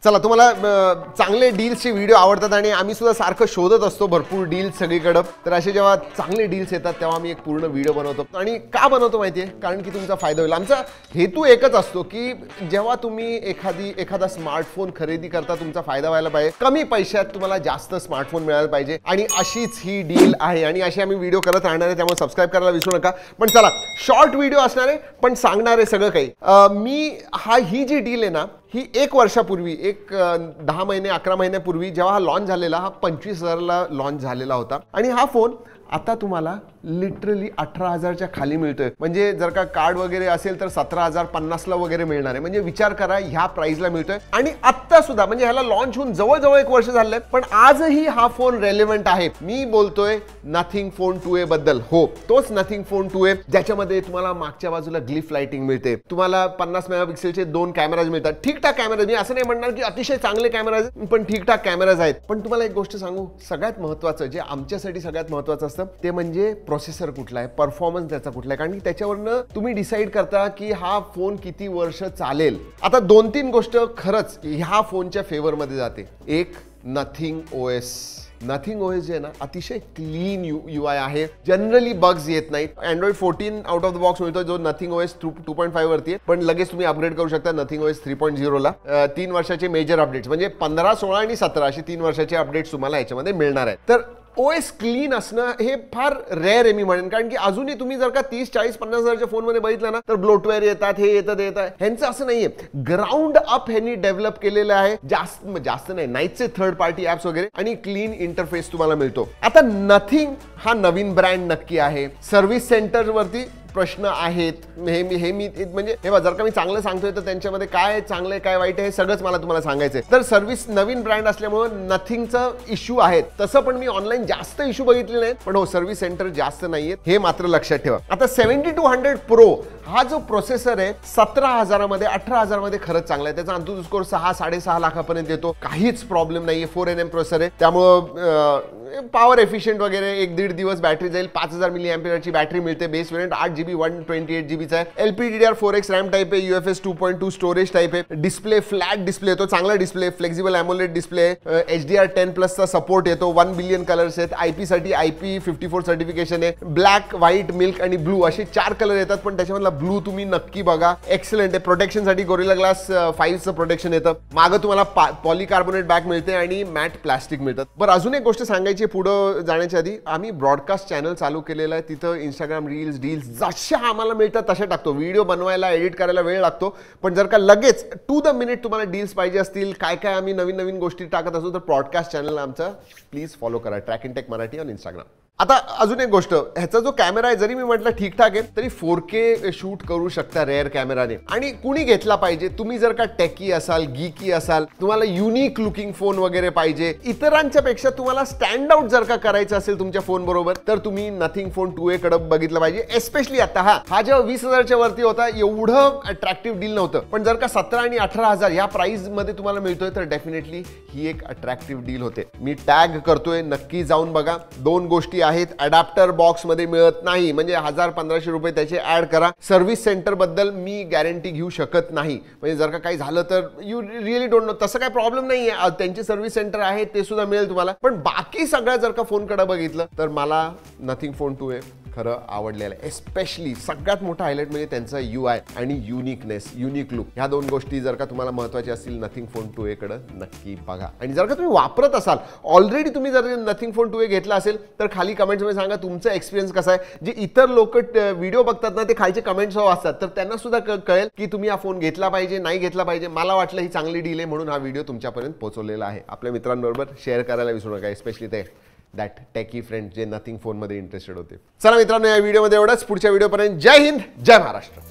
चला, तुम्हाला चांगले डील्सचे व्हिडिओ आवडतात आणि आम्ही सुद्धा सारखं शोधत असतो भरपूर डील्स सगळीकडे. तर असे जेव्हा चांगले डील्स येतात तेव्हा आम्ही एक पूर्ण व्हिडिओ बनवतो. आणि का बनवतो माहिती आहे? कारण की तुमचा फायदा होईल. आमचा हेतू एकच असतो की जेव्हा तुम्ही एखादा स्मार्टफोन खरेदी करता तुमचा फायदा व्हायला पाहिजे, कमी पैशात तुम्हाला जास्त स्मार्टफोन मिळायला पाहिजे. आणि अशीच ही डील आहे आणि अशी आम्ही व्हिडिओ करत राहणार आहे. त्यामुळे सबस्क्राईब करायला विसरू नका. पण चला, शॉर्ट व्हिडिओ असणार आहे पण सांगणार आहे सगळं काही. ही जी डील आहे ना, ही 1 वर्षापूर्वी, 10 महिने 11 महिन्यापूर्वी जेव्हा हा लॉन्च झालेला, हा 25,000ला लॉन्च झालेला होता. आणि हा फोन आता तुम्हाला लिटरली 18,000च्या खाली मिळतोय. म्हणजे जर का कार्ड वगैरे असेल तर 17,050ला वगैरे मिळणार आहे. म्हणजे विचार करा, ह्या प्राइसला मिळतोय. आणि आत्ता सुद्धा म्हणजे ह्याला लॉन्च होऊन जवळजवळ 1 वर्ष झालंय, पण आजही हा फोन रेलेव्हंट आहे. मी बोलतोय नथिंग फोन 2A बद्दल. हो, तोच नथिंग फोन 2A, ज्याच्यामध्ये तुम्हाला मागच्या बाजूला ग्लिफ लाइटिंग मिळते, तुम्हाला 50 मेगापिक्सेलचे 2 कॅमेराज मिळतात. ठीकठाक कॅमेराज, मी असं नाही म्हणणार की अतिशय चांगले कॅमेराज, पण ठीकठाक कॅमेराज आहेत. पण तुम्हाला एक गोष्ट सांगू, सगळ्यात महत्त्वाचं, जे आमच्यासाठी सगळ्यात महत्त्वाचं असतं ते म्हणजे प्रोसेसर कुठला आहे, परफॉर्मन्स त्याचा कुठला आहे. कारण की त्याच्यावरनं तुम्ही डिसाईड करता की हा फोन किती वर्ष चालेल. आता 2-3 गोष्ट खरंच ह्या फोनच्या फेवरमध्ये जाते. एक, नथिंग ओएस. नथिंग ओएस जे आहे ना, अतिशय क्लीन UI आहे. जनरली बग्स येत नाहीत. Android 14 out of the box मिळतो, जो नथिंग ओएस 2.5 वरती आहे. पण लगेच तुम्ही अपग्रेड करू शकता नथिंग ओएस 3.0 ला. 3 वर्षाचे मेजर अपडेट्स, म्हणजे 15, 16 आणि 17 असे 3 वर्षाचे अपडेट्स तुम्हाला याच्यामध्ये मिळणार आहेत. तर OS क्लीन असणं हे फार रेअर आहे मी म्हणेन. कारण की अजूनही तुम्ही जर का 30, 40, 50,000च्या फोनमध्ये बघितलं ना, तर ब्लोटवेअर येतात, हे येतात. ह्यांचं असं नाहीये. ग्राउंड अप ह्यांनी डेव्हलप केलेलं आहे. जास्त नाहीचे थर्ड पार्टी ऍप्स वगैरे, आणि क्लीन इंटरफेस तुम्हाला मिळतो. आता नथिंग हा नवीन ब्रँड नक्की आहे. सर्व्हिस सेंटर वरती प्रश्न आहेत. हे मी म्हणजे हे जर का मी चांगलं सांगतोय तर त्यांच्यामध्ये काय चांगलं आहे काय वाईट आहे हे सगळंच मला तुम्हाला सांगायचंय. तर सर्व्हिस नवीन ब्रँड असल्यामुळे नथिंगचं इश्यू आहेत. तसं पण मी ऑनलाईन जास्त इश्यू बघितले नाहीत, पण हो, सर्व्हिस सेंटर जास्त नाहीयेत, हे मात्र लक्षात ठेवा. आता 7200 प्रो हा जो प्रोसेसर आहे 17,000 18,000 मध्ये खरंच चांगला आहे. त्याचा अंतुज स्कोर 6-6.5 लाखापर्यंत येतो. काहीच प्रॉब्लेम नाहीये. 4nm प्रोसेसर आहे, त्यामुळं पॉवर एफिशियंट वगैरे 1-1.5 दिवस बॅटरी जाईल. 5000 mAhची बॅटरी मिळते. बेस व्हेरियंट 8GB 128GB चा आहे. LPDDR4X रॅम टाईप आहे. UFS 2.2 स्टोरेज टाईप आहे. डिस्प्ले फ्लॅट डिस्प्ले येतो, चांगला display, flexible AMOLED display. HDR10+ चा सपोर्ट येतो. 1 बिलियन कलर्स आहेत. IP साठी IP54 सर्टिफिकेशन आहे. ब्लॅक, व्हाईट, मिल्क आणि ब्लू असे 4 कलर येतात, पण त्याच्यामधला ब्लू तुम्ही नक्की बघा. एक्सलंट आहे. प्रोटेक्शन साठी गोरिल्ला ग्लास 5चं प्रोटेक्शन येतं. मागं तुम्हाला पॉलीकार्बोनेट बॅग मिळते आणि मॅट प्लास्टिक मिळतात. बरं, अजून एक गोष्ट सांगायची पुढे जाण्याच्या आधी, आम्ही ब्रॉडकास्ट चॅनल चालू केलेलं आहे. तिथं इंस्टाग्राम रील्स डील्स जशा आम्हाला मिळतात तशा टाकतो. व्हिडिओ बनवायला एडिट करायला वेळ लागतो, पण जर का लगेच टू द मिनिट तुम्हाला डील्स पाहिजे असतील, काय काय आम्ही नवीन गोष्टी टाकत असतो, तर ब्रॉडकास्ट चॅनल आमचा प्लीज फॉलो करा. Track in Tech Marathi on Instagram. आता अजून एक गोष्ट, ह्याचा जो कॅमेरा आहे जरी मी म्हटलं ठीकठाक आहे, तरी 4K शूट करू शकता रेअर कॅमेराने. आणि कुणी घेतला पाहिजे, तुम्ही जर का टेकी असाल, गीकी असाल, तुम्हाला युनिक लुकिंग फोन वगैरे पाहिजे, इतरांच्या पेक्षा तुम्हाला स्टँड आउट जर का करायचं असेल तुमच्या फोन बरोबर, तर तुम्ही नथिंग फोन 2A कडे बघितलं पाहिजे. एस्पेशली आता हा जेव्हा 20,000च्या वरती होता एवढं अट्रॅक्टिव्ह डील नव्हतं, पण जर का 17 आणि 18,000 या प्राइस मध्ये तुम्हाला मिळतोय तर डेफिनेटली ही एक अट्रॅक्टिव्ह डील होते. मी टॅग करतोय, नक्की जाऊन बघा. 2 गोष्टी आहेत. अडॅप्टर बॉक्स मध्ये मिळत नाही, म्हणजे 1000-1500 रुपये त्याचे ऍड करा. सर्व्हिस सेंटर बद्दल मी गॅरंटी घेऊ शकत नाही, म्हणजे जर का काही झालं तर यू रिअली डोंट नो. तसं काही प्रॉब्लेम नाहीये, त्यांचे सर्व्हिस सेंटर आहे ते सुद्धा मिळेल तुम्हाला. पण बाकी सगळ्या जर का फोन कडे बघितलं तर मला नथिंग फोन 2A खरं आवडलेलं आहे. एस्पेशली सगळ्यात मोठा हायलाइट म्हणजे त्यांचा UI आणि युनिकनेस, युनिक लुक. ह्या 2 गोष्टी जर का तुम्हाला महत्त्वाच्या असतील नथिंग फोन 2A कडे नक्की बघा. आणि जर का तुम्ही वापरत असाल, ऑलरेडी तुम्ही जर नथिंग फोन 2A घेतला असेल, तर खाली कमेंट्समध्ये सांगा तुमचा एक्सपिरियन्स कसा आहे. जे इतर लोक व्हिडिओ बघतात ना, ते खालचे कमेंट्स वाचतात, तर त्यांना सुद्धा कळेल की तुम्ही हा फोन घेतला पाहिजे नाही घेतला पाहिजे. मला वाटलं ही चांगली डील आहे म्हणून हा व्हिडिओ तुमच्यापर्यंत पोहोचवलेला आहे. आपल्या मित्रांबरोबर शेअर करायला विसरू नका, एस्पेशली ते दॅट टेकी फ्रेंड जे नथिंग फोनमध्ये इंटरेस्टेड होते. चला मित्रांनो, या व्हिडिओमध्ये एवढंच. पुढच्या व्हिडिओपर्यंत जय हिंद, जय महाराष्ट्र.